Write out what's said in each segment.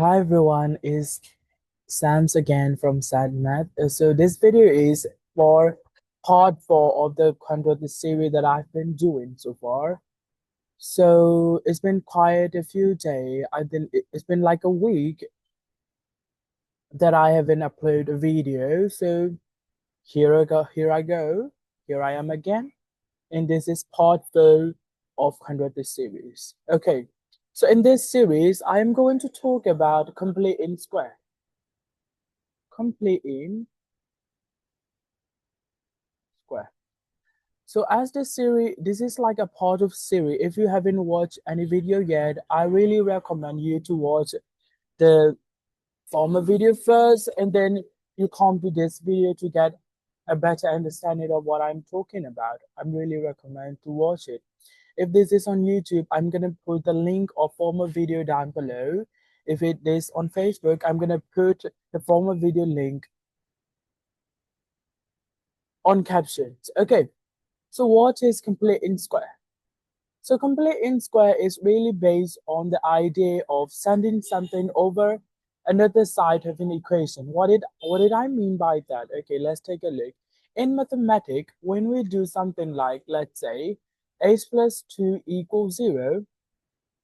Hi everyone, is Sam's again from Sad Math. So this video is for part 4 of the Quadratic series that I've been doing so far. So it's been quite a few days. It's been like a week that I haven't uploaded a video. So here I am again, and this is part 4 of Quadratic series. Okay, so in this series, I am going to talk about complete in square. Complete in square. So as this series, this is like a part of series. If you haven't watched any video yet, I really recommend you to watch the former video first, and then you come to this video to get a better understanding of what I'm talking about. I'm really recommend to watch it. If this is on YouTube, I'm gonna put the link of former video down below. If it is on Facebook, I'm gonna put the former video link on captions. Okay. So what is complete in square? So complete in square is really based on the idea of sending something over another side of an equation. What did I mean by that? Okay, let's take a look. In mathematics, when we do something like, let's say, x plus 2 equals 0,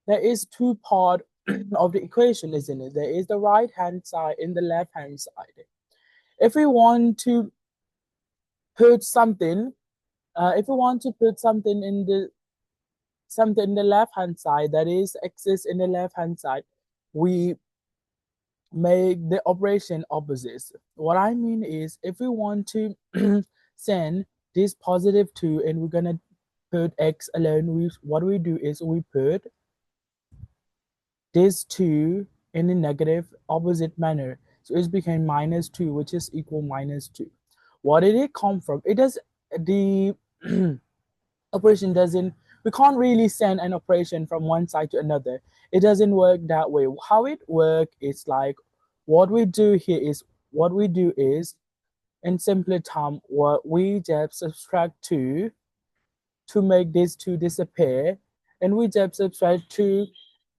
there is two part of the equation, isn't it? There is the right hand side and the left hand side. If we want to put something, if we want to put something in the left hand side that is exists in the left hand side, we make the operation opposites. What I mean is, if we want to send this positive 2 and we're gonna put x alone, what we do is we put this 2 in a negative opposite manner. So it became minus 2, which is equal minus 2. What did it come from? It does the operation doesn't, we can't really send an operation from one side to another. It doesn't work that way. How it works is like, what we do here is, what we do is, in simpler term, what we just subtract 2 to make these 2 disappear, and we just subtract 2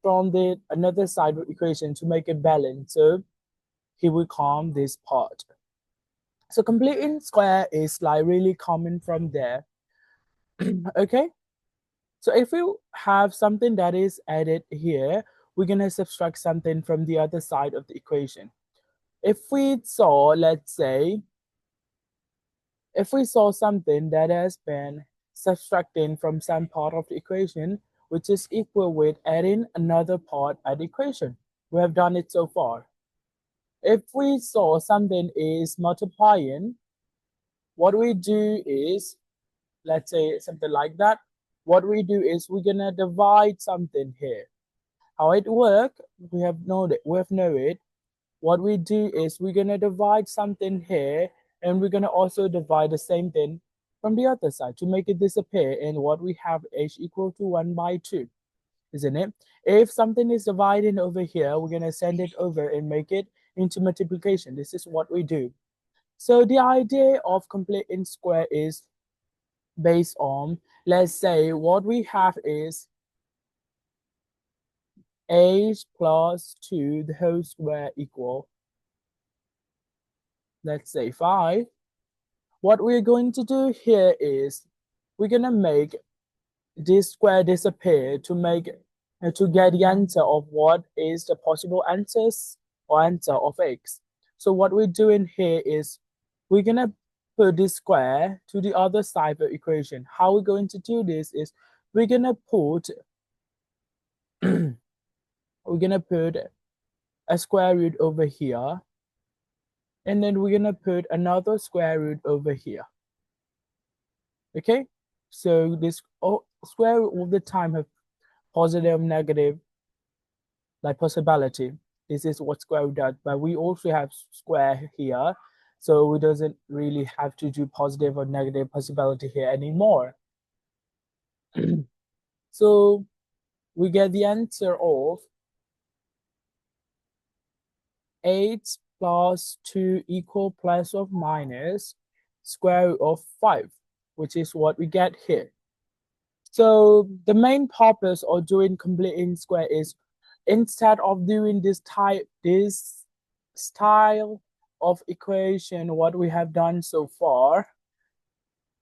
from the another side of the equation to make it balance. So here we come this part. So complete in square is like really common from there. Okay. So if we have something that is added here, we're going to subtract something from the other side of the equation. If we saw, let's say, if we saw something that has been subtracting from some part of the equation, which is equal with adding another part at the equation. We have done it so far. If we saw something is multiplying, what we do is, let's say something like that, what we do is we're gonna divide something here. How it works, we have known it. What we do is we're gonna divide something here, and we're gonna also divide the same thing from the other side to make it disappear. And what we have h equal to 1 by 2, isn't it? If something is divided over here, we're gonna send it over and make it into multiplication. This is what we do. So the idea of complete in square is based on, let's say what we have is h plus 2 the whole square equal, let's say 5. What we're going to do here is we're going to make this square disappear to make to get the answer of what is the possible answers or answer of x. So what we're doing here is we're going to put this square to the other side of the equation. How we're going to do this is we're going to put a square root over here, and then we're gonna put another square root over here. Okay, so this square root all the time have positive, negative, like possibility. This is what square root does, but we also have square here, so we doesn't really have to do positive or negative possibility here anymore. So we get the answer of 8 plus 2 equal plus or minus square root of 5, which is what we get here. So the main purpose of doing complete in square is instead of doing this style of equation, what we have done so far,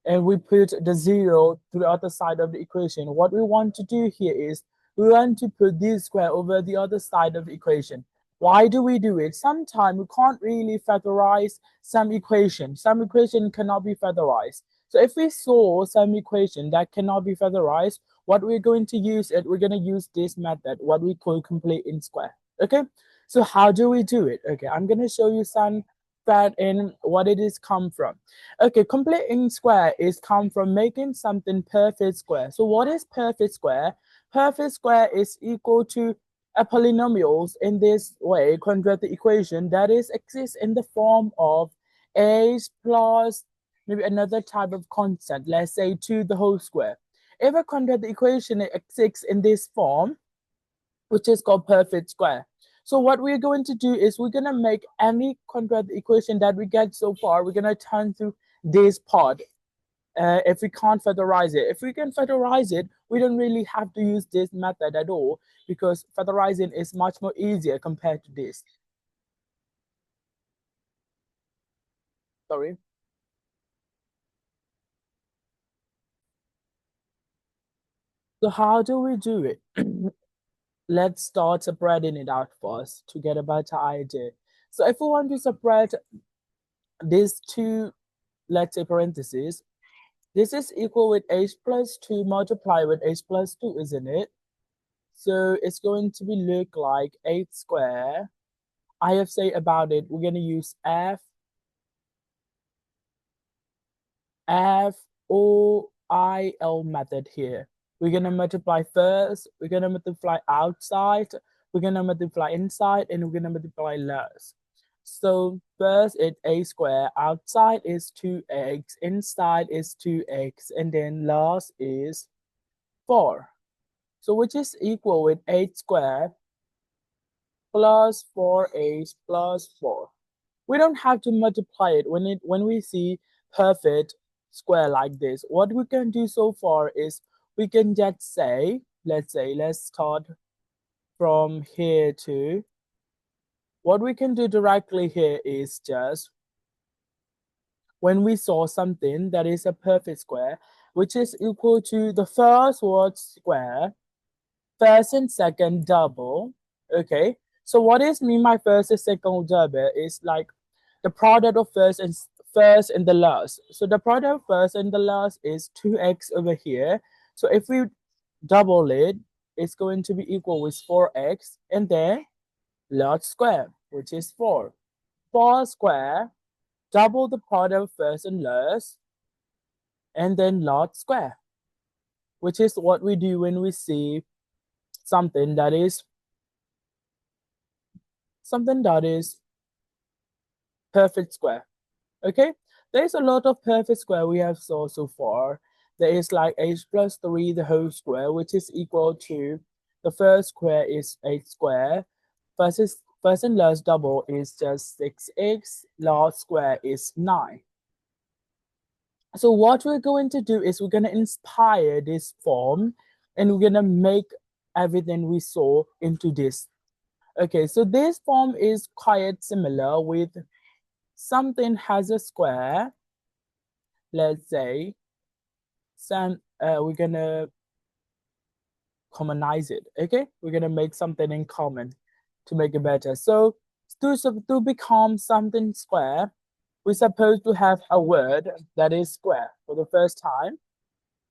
and we put the 0 to the other side of the equation, what we want to do here is we want to put this square over the other side of the equation. Why do we do it? Sometimes we can't really factorize some equation. Some equation cannot be factorized. So if we saw some equation that cannot be factorized, what we're going to use it, we're going to use this method, what we call complete in square. Okay, so how do we do it? Okay, I'm going to show you some that in what it is come from. Okay, complete in square is come from making something perfect square. So what is perfect square? Perfect square is equal to a polynomials in this way, quadratic equation that is exists in the form of a plus maybe another type of constant, let's say 2 the whole square. If a quadratic equation exists in this form, which is called perfect square. So what we're going to do is we're going to make any quadratic equation that we get so far, we're going to turn to this part. If we can't factorize it. If we can factorize it, we don't really have to use this method at all because factorizing is much more easier compared to this. Sorry. So how do we do it? Let's start separating it out first to get a better idea. So if we want to separate these two, let's say parentheses, this is equal with h plus 2 multiplied with h plus 2, isn't it? So it's going to be look like 8 square. I have said about it, we're going to use FOIL method here. We're going to multiply first, we're going to multiply outside, we're going to multiply inside, and we're going to multiply less. So first it's a square, outside is 2x, inside is 2x, and then last is 4. So which is equal with 8 square plus 4h plus 4. We don't have to multiply it when we see perfect square like this. What we can do so far is we can just say, let's start from here to, what we can do directly here is just when we saw something that is a perfect square, which is equal to the first word square, first and second double. Okay, so what is mean by first and second double is like the product of first and the last. So the product of first and the last is 2x over here. So if we double it, it's going to be equal with 4x, and then last square, which is 4. 4 square, double the product of first and last, and then last square, which is what we do when we see something that is perfect square. Okay, there's a lot of perfect square we have saw so far. There is like h plus 3 the whole square, which is equal to the first square is 8 square. First and last double is just 6x. Last square is 9. So what we're going to do is we're going to inspire this form and we're going to make everything we saw into this. Okay, so this form is quite similar with something has a square. Let's say we're going to commonize it. Okay, we're going to make something in common to make it better. So to become something square, we're supposed to have a word that is square for the first time.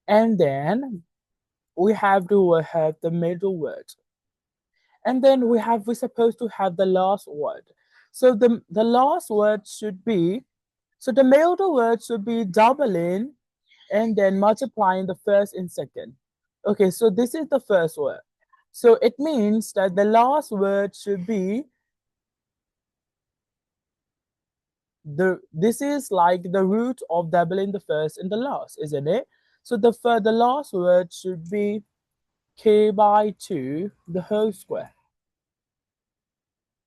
And then we have to have the middle word. And then we're supposed to have the last word. So the last word should be, so the middle word should be doubling and then multiplying the first and second. Okay, so this is the first word. So it means that the last word should be this is like the root of doubling the first and the last, isn't it? So the last word should be k by 2 the whole square.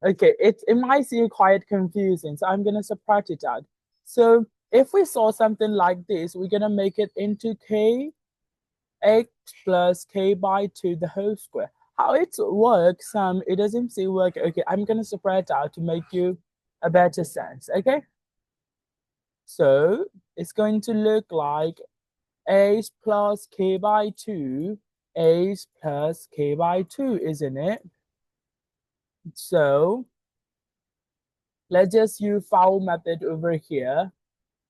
Okay, it might seem quite confusing, so I'm gonna subtract it out. So if we saw something like this, we're gonna make it into k x plus k by 2 the whole square. how it works, it doesn't say work. Okay, I'm gonna separate it out to make you a better sense. Okay, so it's going to look like h plus k by 2, h plus k by 2, isn't it? So let's just use foul method over here.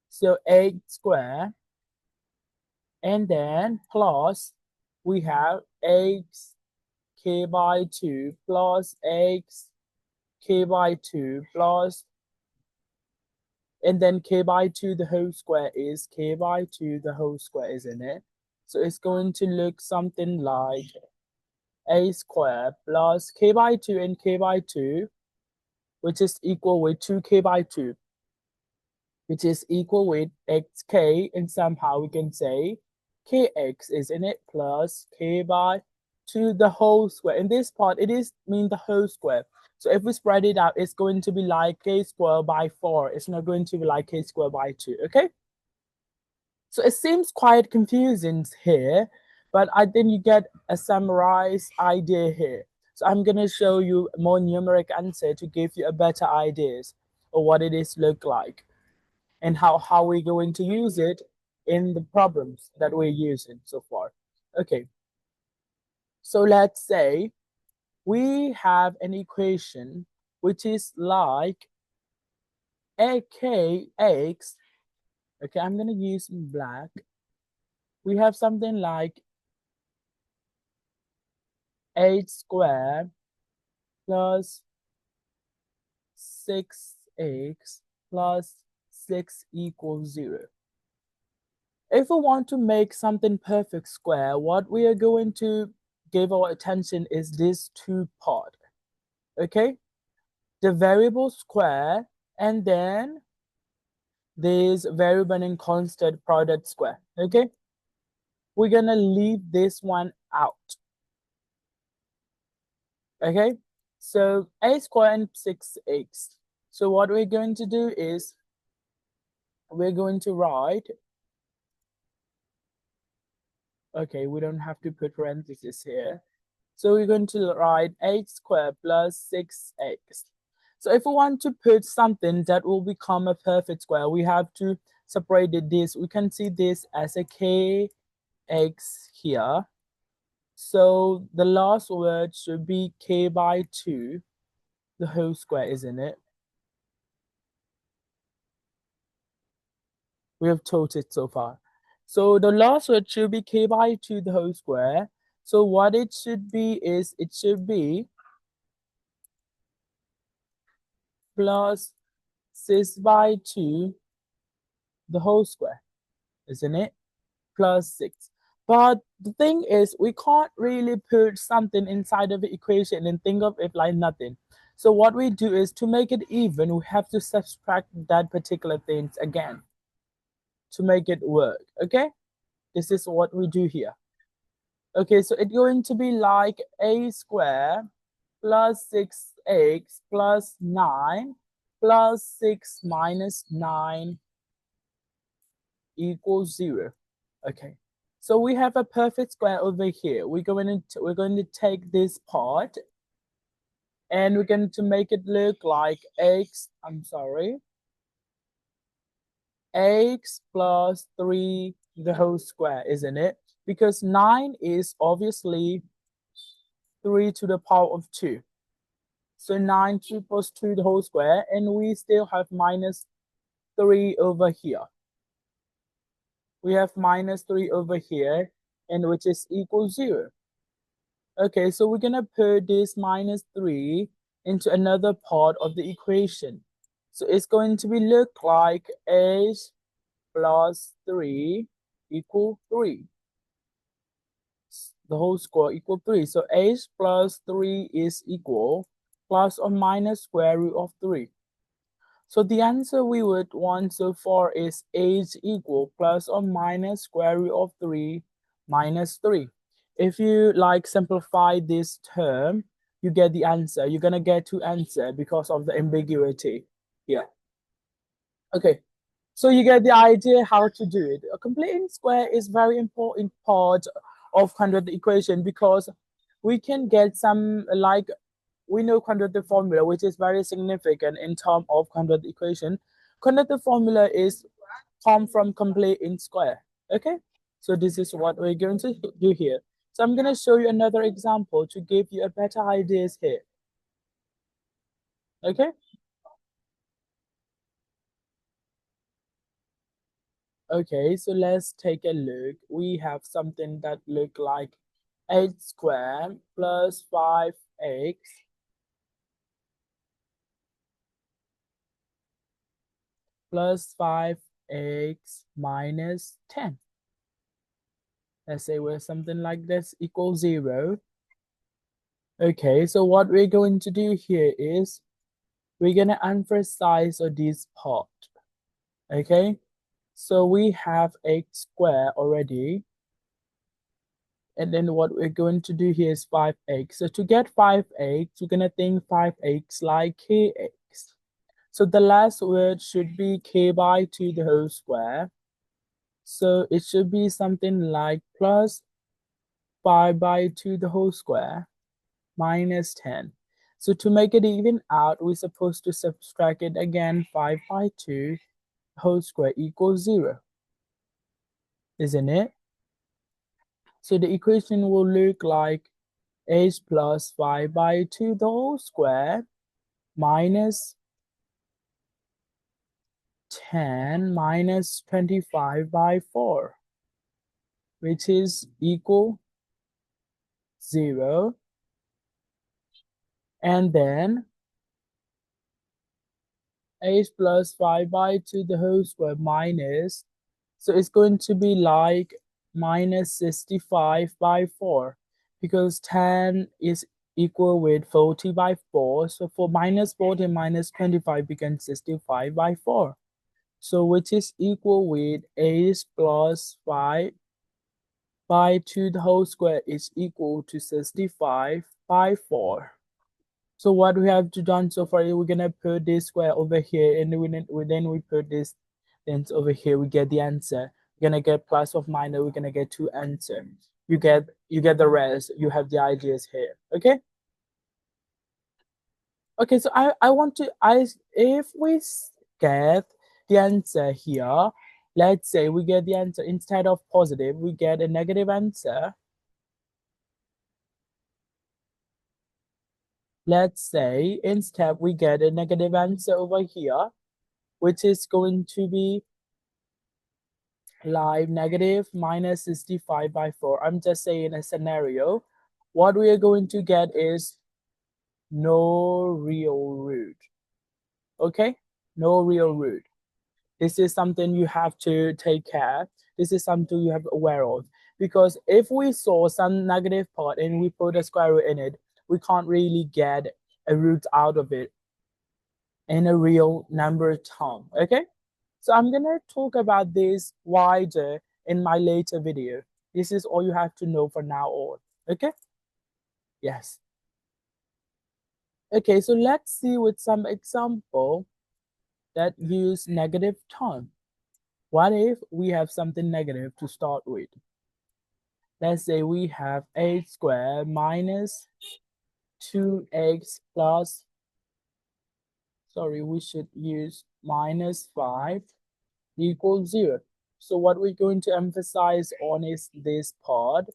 So h squared, and then plus we have x k by 2 plus x k by 2 plus, and then k by 2 the whole square is k by 2 the whole square, isn't it? So it's going to look something like a squared plus k by 2 and k by 2, which is equal with 2k by 2, which is equal with xk, and somehow we can say kx, isn't it, plus k by 2 the whole square. In this part, it is mean the whole square. So if we spread it out, it's going to be like k squared by 4. It's not going to be like k squared by 2, okay? So it seems quite confusing here, but I think you get a summarized idea here. So I'm going to show you a more numeric answer to give you a better ideas of what it is look like and how we're going to use it in the problems that we're using so far. Okay, so let's say we have an equation which is like akx. Okay, I'm going to use black. We have something like h squared plus 6x plus 6 equals 0. If we want to make something perfect square, what we are going to give our attention is this two part. Okay, the variable square, and then this variable and constant product square. Okay, we're gonna leave this one out. Okay, so a square and 6x. So what we're going to do is we're going to write, okay, we don't have to put parentheses here. So we're going to write h squared plus 6x. So if we want to put something that will become a perfect square, we have to separate this. We can see this as a kx here. So the last word should be k by 2, the whole square, isn't it? We have taught it so far. So the last word should be k by 2, the whole square. So what it should be is, it should be plus 6 by 2, the whole square, isn't it? Plus 6. But the thing is, we can't really put something inside of the equation and think of it like nothing. So what we do is, to make it even, we have to subtract that particular things again to make it work, okay? This is what we do here. Okay, so it's going to be like a square plus 6x plus 9 plus 6 minus 9 equals 0. Okay, so we have a perfect square over here. We're going to take this part and we're going to make it look like x plus 3 the whole square, isn't it? Because 9 is obviously 3 to the power of 2. So 9 2 plus 2 the whole square, and we still have minus 3 over here. We have minus 3 over here, and which is equal 0. Okay, so we're going to put this minus 3 into another part of the equation. So it's going to be look like h plus 3 equal 3. The whole square equal 3. So h plus 3 is equal plus or minus square root of 3. So the answer we would want so far is h equal plus or minus square root of 3 minus 3. If you like simplify this term, you get the answer. You're going to get to answer because of the ambiguity here. Okay, so you get the idea how to do it. A completing square is very important part of quadratic equation because we can get some, like, we know quadratic formula, which is very significant in terms of quadratic equation. Quadratic formula is come from complete in square. Okay, so this is what we're going to do here. So I'm going to show you another example to give you a better ideas here. Okay. Okay, so let's take a look. We have something that look like 8 squared plus 5x plus 5x minus 10. Let's say where something like this equals 0. Okay, so what we're going to do here is we're going to emphasize on this part. Okay, so we have x squared already. And then what we're going to do here is 5x. So to get 5x, we're going to think 5x like kx. So the last word should be k by 2 the whole square. So it should be something like plus 5 by 2 the whole square minus 10. So to make it even out, we're supposed to subtract it again. 5 by 2 whole square equals 0. Isn't it? So the equation will look like h plus 5 by 2 the whole square minus 10 minus 25 by 4, which is equal 0. And then h plus 5 by 2 the whole square minus, so it's going to be like minus 65 by 4, because 10 is equal with 40 by 4. So for minus 40 minus 25 becomes 65 by 4. So which is equal with h plus 5 by 2 the whole square is equal to 65 by 4. So what we have to done so far is we're gonna put this square over here, and then we put this things over here. We get the answer. We're gonna get plus or minus. We're gonna get 2 answers. You get the rest. You have the ideas here. Okay. Okay. So I want to if we get the answer here, let's say we get the answer instead of positive, we get a negative answer. Let's say instead we get a negative answer over here, which is going to be like negative minus 65 by 4. I'm just saying a scenario. What we are going to get is no real root. Okay? No real root. This is something you have to take care. This is something you have aware of. Because if we saw some negative part and we put a square root in it, we can't really get a root out of it in a real number term. Okay? So I'm gonna talk about this wider in my later video. This is all you have to know for now on. Okay? Yes. Okay, so let's see with some example that use negative term. What if we have something negative to start with? Let's say we have 8 squared minus 2x plus, sorry, we should use minus 5 equals 0. So what we're going to emphasize on is this part.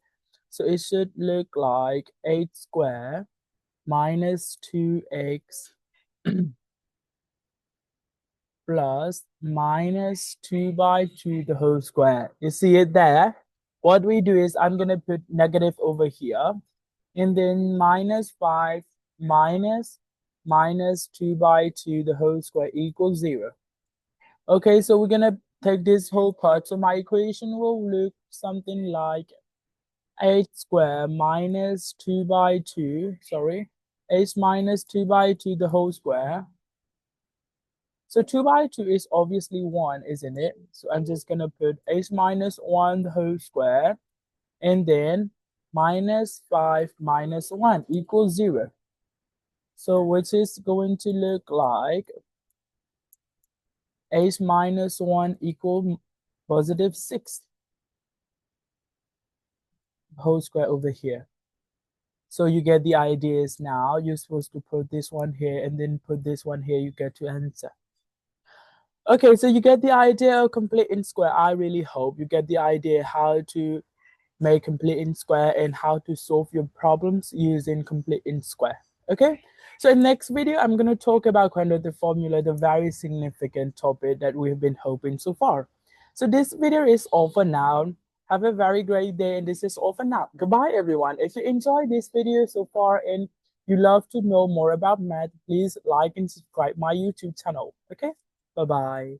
So it should look like 8 squared minus 2x plus minus 2 by 2 the whole square. You see it there? What we do is I'm going to put negative over here, and then minus 5 minus 2 by 2 the whole square equals 0. Okay, so we're going to take this whole part. So my equation will look something like 8 squared minus 2 by 2, sorry, 8 minus 2 by 2 the whole square. So 2 by 2 is obviously 1, isn't it? So I'm just going to put 8 minus 1 the whole square, and then minus 5 minus 1 equals 0. So which is going to look like 8 minus 1 equal positive 6 whole square over here. So you get the ideas now. You're supposed to put this one here and then put this one here. You get to answer. Okay, so you get the idea of complete in square. I really hope you get the idea how to make complete in square and how to solve your problems using complete in square. Okay, so in next video, I'm going to talk about quadratic formula, the very significant topic that we've been hoping so far. So this video is over now. Have a very great day, and this is over now. Goodbye, everyone. If you enjoyed this video so far and you love to know more about math, please like and subscribe my YouTube channel. Okay, bye-bye.